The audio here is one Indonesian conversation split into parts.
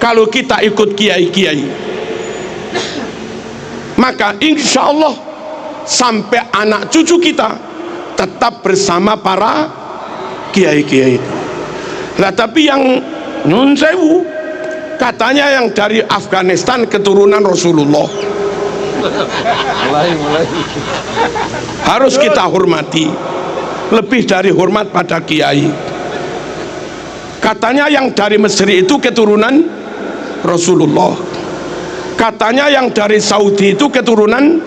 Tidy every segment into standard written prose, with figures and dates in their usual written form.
kalau kita ikut kiai-kiai, maka insya Allah sampai anak cucu kita tetap bersama para kiai-kiai itu. Lah tapi yang nyun sewu, katanya yang dari Afghanistan keturunan Rasulullah, harus kita hormati, lebih dari hormat pada kiai. Katanya yang dari Mesir itu keturunan Rasulullah, katanya yang dari Saudi itu keturunan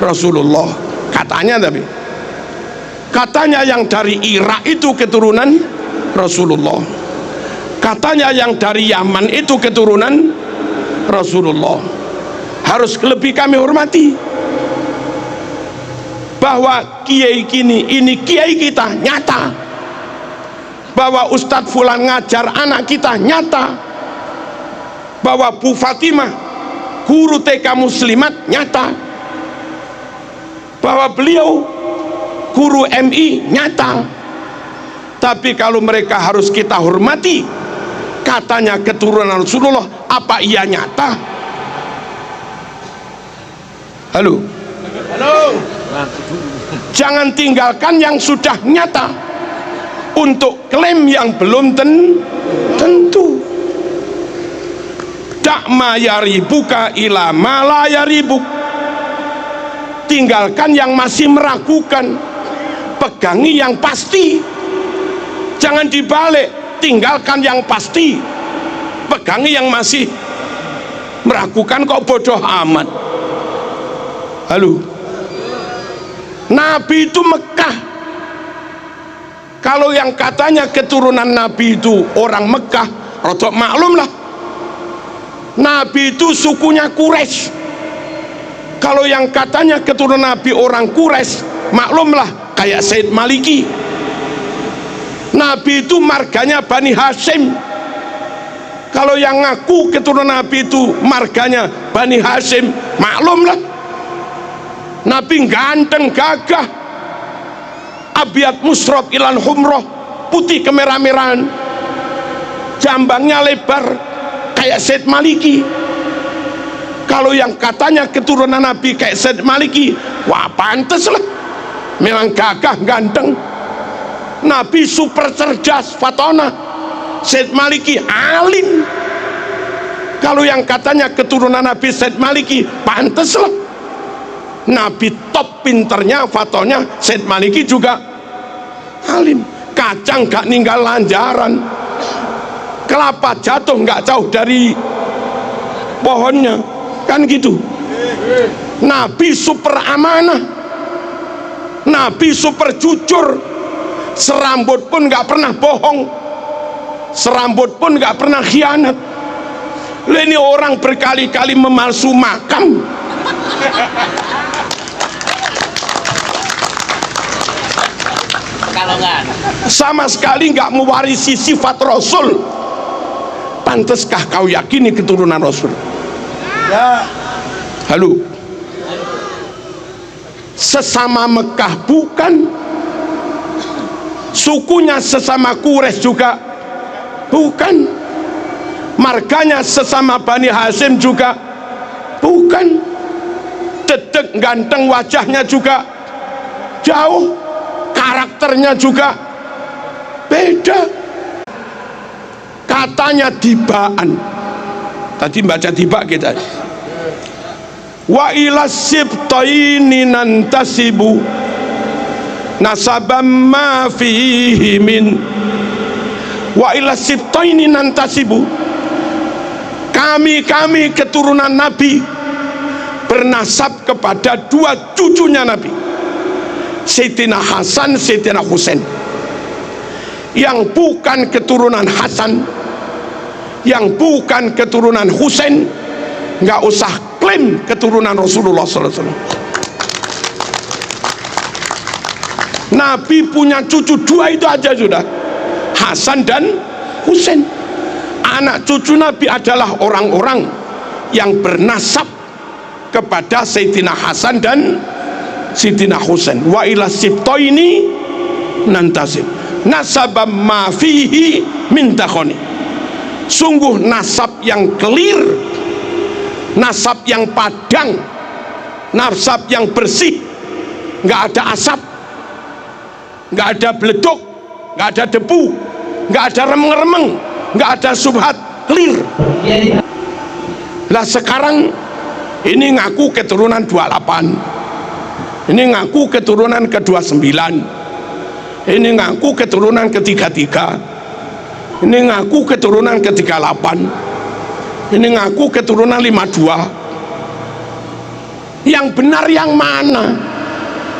Rasulullah, katanya. Tapi katanya yang dari Irak itu keturunan Rasulullah, katanya yang dari Yaman itu keturunan Rasulullah. Harus lebih kami hormati, bahwa kiai ini kiai kita nyata, bahwa Ustadz Fulan ngajar anak kita nyata, bahwa Bu Fatimah guru TK Muslimat nyata, bahwa beliau guru MI nyata. Tapi kalau mereka harus kita hormati, katanya keturunan Rasulullah, apa iya nyata? Halo, jangan tinggalkan yang sudah nyata untuk klaim yang belum tentu. Dakma yaribuka ila mala yaribuk. Tinggalkan yang masih meragukan, pegangi yang pasti. Jangan dibalik, tinggalkan yang pasti, pegangi yang masih meragukan. Kok bodoh amat. Halo, Nabi itu Mekah. Kalau yang katanya keturunan Nabi itu orang Mekah, rodok maklum lah, Nabi itu sukunya Quraisy. Kalau yang katanya keturunan Nabi orang Quraisy, maklumlah kayak Said Maliki. Nabi itu marganya Bani Hashim. Kalau yang ngaku keturunan Nabi itu marganya Bani Hashim, maklumlah Nabi ganteng gagah, abiat musrob ilan humroh, putih kemerah-merahan, jambangnya lebar kayak Said Maliki. Kalau yang katanya keturunan Nabi kayak Said Maliki, wah pantes lah, memang gagah ganteng. Nabi super cerdas fatona, Said Maliki alim. Kalau yang katanya keturunan Nabi Said Maliki, pantes lah, Nabi top pinternya fatonya, Said Maliki juga alim. Kacang gak ninggal lanjaran, kelapa jatuh gak jauh dari pohonnya, kan gitu. Nabi super amanah, Nabi super jujur, serambut pun gak pernah bohong, serambut pun gak pernah khianat. Ini orang berkali-kali memalsu makam, sama sekali nggak mewarisi sifat Rasul. Panteskah kau yakini keturunan Rasul? Ya. Halo, sesama Mekah bukan, sukunya sesama Quraisy juga bukan, marganya sesama Bani Hashim juga bukan, dedek ganteng wajahnya juga jauh, karakternya juga beda. Katanya dibaan, tadi baca tiba kita, wa ila sibtaini nantasibu nasabam ma fihi min, wa ila sibtaini nantasibu, kami keturunan Nabi bernasab kepada dua cucunya Nabi, Sayyidina Hasan, Sayyidina Husain. Yang bukan keturunan Hasan, yang bukan keturunan Husain, nggak usah klaim keturunan Rasulullah SAW. Nabi punya cucu dua itu aja sudah, Hasan dan Husain. Anak cucu Nabi adalah orang-orang yang bernasab kepada Sayyidina Hasan dan Sayyidina Husain. Wa ila sibtaini nantasib nasabam ma fihi min takhoni. sungguh nasab yang clear, nasab yang padang, nasab yang bersih, nggak ada asap, nggak ada beleduk, nggak ada debu, nggak ada remeng-remeng, nggak ada subhat, clear. Lah sekarang ini ngaku keturunan 28, ini ngaku keturunan ke-29, ini ngaku keturunan ke-33, ini ngaku keturunan ke-38, ini ngaku keturunan 52. Yang benar yang mana?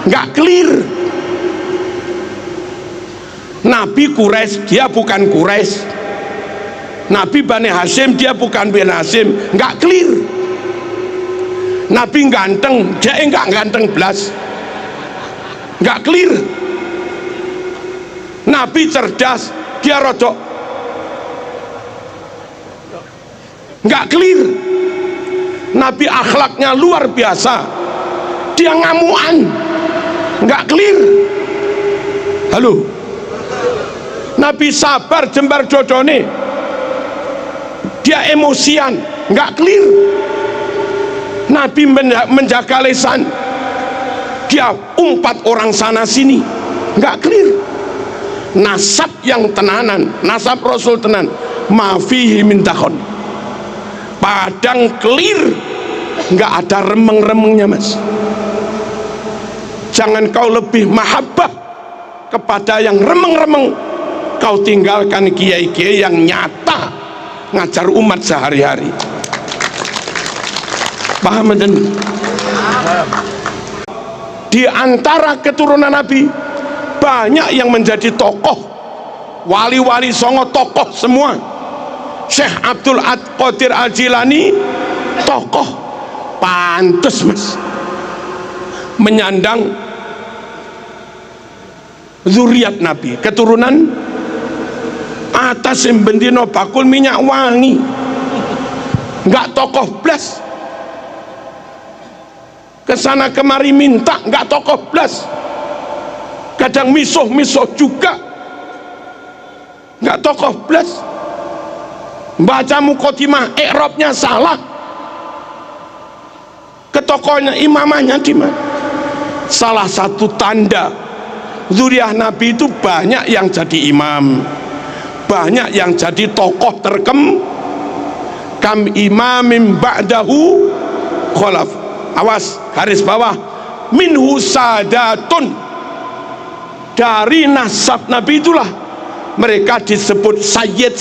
Nggak clear. Nabi Quraisy dia bukan Quraisy, Nabi Bani Hashim dia bukan Bani Hashim, nggak clear. Nabi ganteng, dia nggak ganteng belas, nggak clear. Nabi cerdas, dia rodok, nggak clear. Nabi akhlaknya luar biasa, dia ngamuan, nggak clear. Halo, Nabi sabar jembar dodone, dia emosian, nggak clear. Nabi menjaga lisan, dia umpat orang sana sini, nggak clear. Nasab yang tenanan, nasab Rasul tenan, mafihi min dakhon, padang clear, nggak ada remeng-remengnya mas. Jangan kau lebih mahabbah kepada yang remeng-remeng, kau tinggalkan kiai-kiai yang nyata ngajar umat sehari-hari. Paham dan di antara keturunan Nabi banyak yang menjadi tokoh, wali-wali songo tokoh semua. Syekh Abdul Qadir Al-Jilani tokoh, pantes mas menyandang zuriat Nabi, keturunan atas yang bendino bakul minyak wangi, nggak tokoh blas, kesana kemari minta, nggak tokoh blas, kadang misuh juga, nggak tokoh blas, baca mukotimah i'rabnya salah, ke tokohnya imamahnya di mana. Salah satu tanda zuriat Nabi itu banyak yang jadi imam, banyak yang jadi tokoh kam imamim ba'dahu kholaf. Awas, garis bawah, minhu sadatun, dari nasab Nabi itulah mereka disebut sayyid.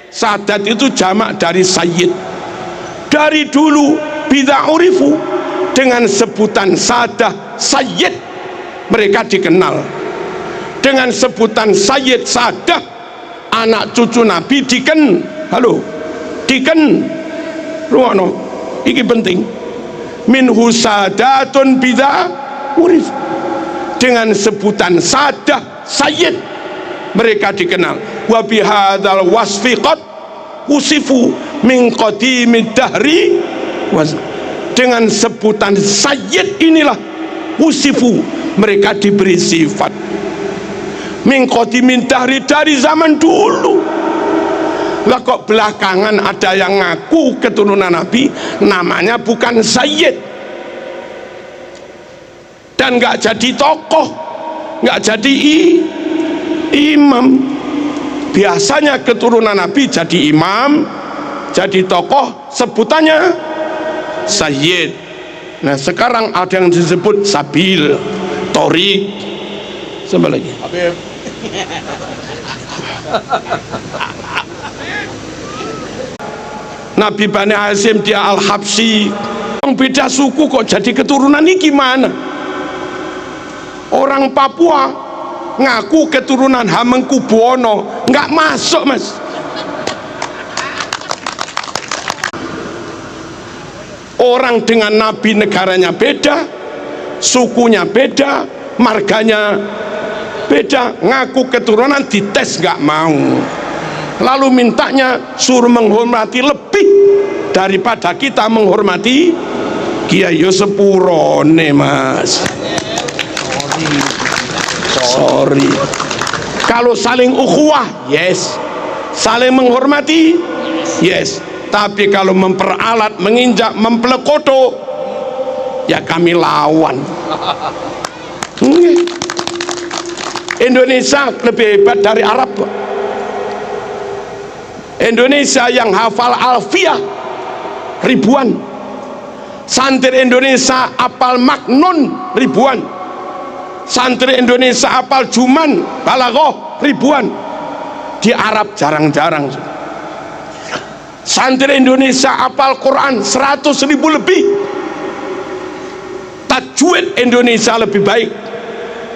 Sadat itu jamak dari sayyid. Dari dulu bida'urifu, dengan sebutan sadah sayyid mereka dikenal. Dengan sebutan sayyid sadah, anak cucu Nabi ruwono, iki penting, minhu sadatun bida'urif, dengan sebutan sadah sayyid mereka dikenal. Wa bihadzal wasfi qad usifu min qadimid dahri, dengan sebutan sayyid inilah usifu mereka diberi sifat min qadimid dahri, dari zaman dulu. Lah kok belakangan ada yang ngaku keturunan Nabi, namanya bukan sayyid dan nggak jadi tokoh, nggak jadi imam. Biasanya keturunan Nabi jadi imam, jadi tokoh, sebutannya sayyid. Nah sekarang ada yang disebut sabil, torik, sama lagi Nabi Bani Hashim dia Al-Habsyi, orang beda suku kok jadi keturunan ini gimana? Orang Papua ngaku keturunan Hamengkubuwono, nggak masuk mas. Orang dengan Nabi negaranya beda, sukunya beda, marganya beda, ngaku keturunan dites nggak mau, lalu mintanya suruh menghormati lebih daripada kita menghormati kiai. Yo sepurone mas, sorry. Kalau saling ukhuwah yes, saling menghormati, yes. Tapi kalau memperalat, menginjak, mempelekoto, ya kami lawan. Indonesia lebih hebat dari Arab. Indonesia yang hafal alfiah ribuan, santri Indonesia apal maknun ribuan, santri Indonesia apal juman balaghah ribuan. Di Arab jarang-jarang. Santri Indonesia apal Quran 100.000 lebih. Tajwid Indonesia lebih baik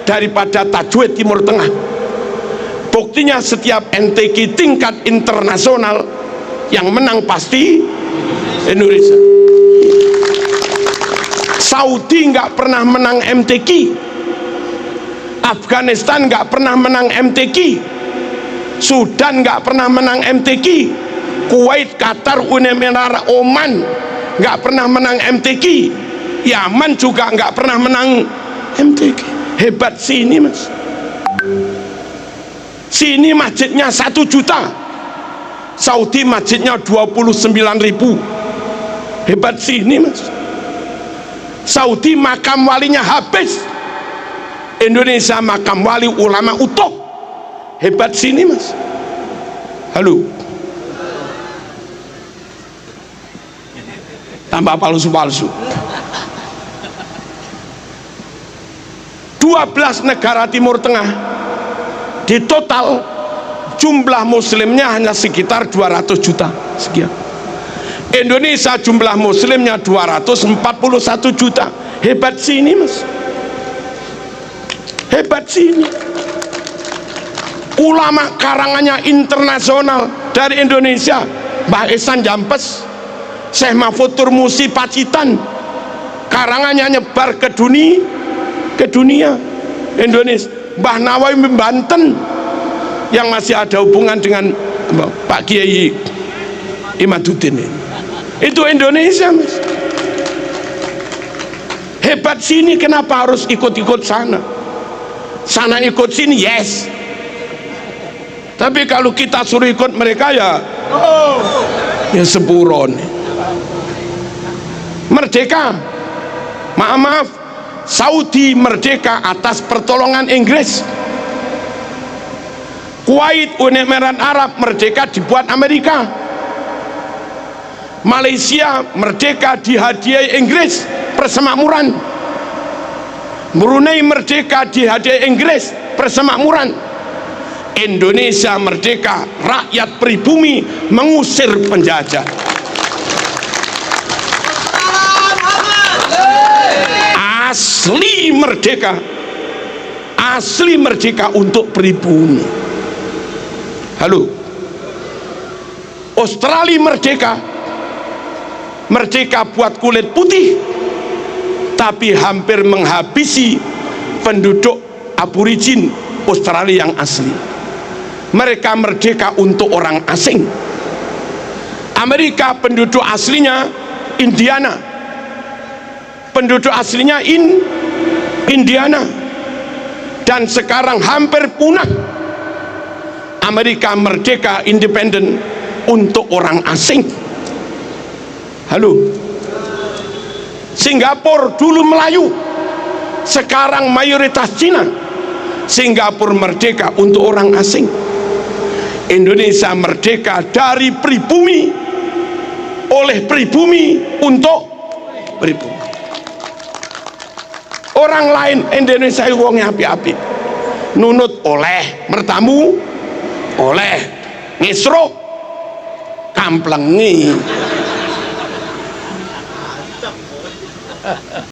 daripada tajwid Timur Tengah. Buktinya setiap MTQ tingkat internasional yang menang pasti Indonesia. Saudi nggak pernah menang MTQ, Afghanistan nggak pernah menang MTQ, Sudan nggak pernah menang MTQ, Kuwait, Qatar, Uni Emirat, Oman nggak pernah menang MTQ, Yaman juga nggak pernah menang MTQ. Hebat sini mas. Sini masjidnya 1 juta, Saudi masjidnya 29.000. Hebat sini mas. Saudi makam walinya habis, Indonesia makam wali ulama utuh. Hebat sini mas. Halo, tambah palsu-palsu. 12 negara Timur Tengah di total jumlah muslimnya hanya sekitar 200 juta sekian. Indonesia jumlah muslimnya 241 juta. Hebat sini mas. Hebat sini. Ulama karangannya internasional dari Indonesia, Mbah Ihsan Jampes, Syekh Mahfud Turmusi Pacitan, karangannya nyebar ke dunia Indonesia. Mbah Nawawi Banten yang masih ada hubungan dengan Pak Kiai Imaduddin, itu Indonesia mas. Hebat sini, kenapa harus ikut-ikut sana? Sana ikut sini yes, tapi kalau kita suruh ikut mereka ya sepuron. Merdeka, maaf, Saudi merdeka atas pertolongan Inggris. Kuwait, Uni Emirat Arab merdeka dibuat Amerika. Malaysia merdeka dihadiahi Inggris persemakmuran. Brunei merdeka dihadiahi Inggris persemakmuran. Indonesia merdeka, rakyat pribumi mengusir penjajah. Asli merdeka, asli merdeka untuk pribumi. Halo, Australia merdeka, merdeka buat kulit putih, tapi hampir menghabisi penduduk aborigin Australia yang asli. Mereka merdeka untuk orang asing. Amerika penduduk aslinya Indiana, penduduk aslinya Indiana, dan sekarang hampir punah. Amerika merdeka independen untuk orang asing. Halo, Singapura dulu Melayu, sekarang mayoritas Cina. Singapura merdeka untuk orang asing. Indonesia merdeka dari pribumi, oleh pribumi untuk pribumi. Orang lain Indonesia wongnya api-api, nunut oleh, mertamu oleh, ngisruk kamplengi.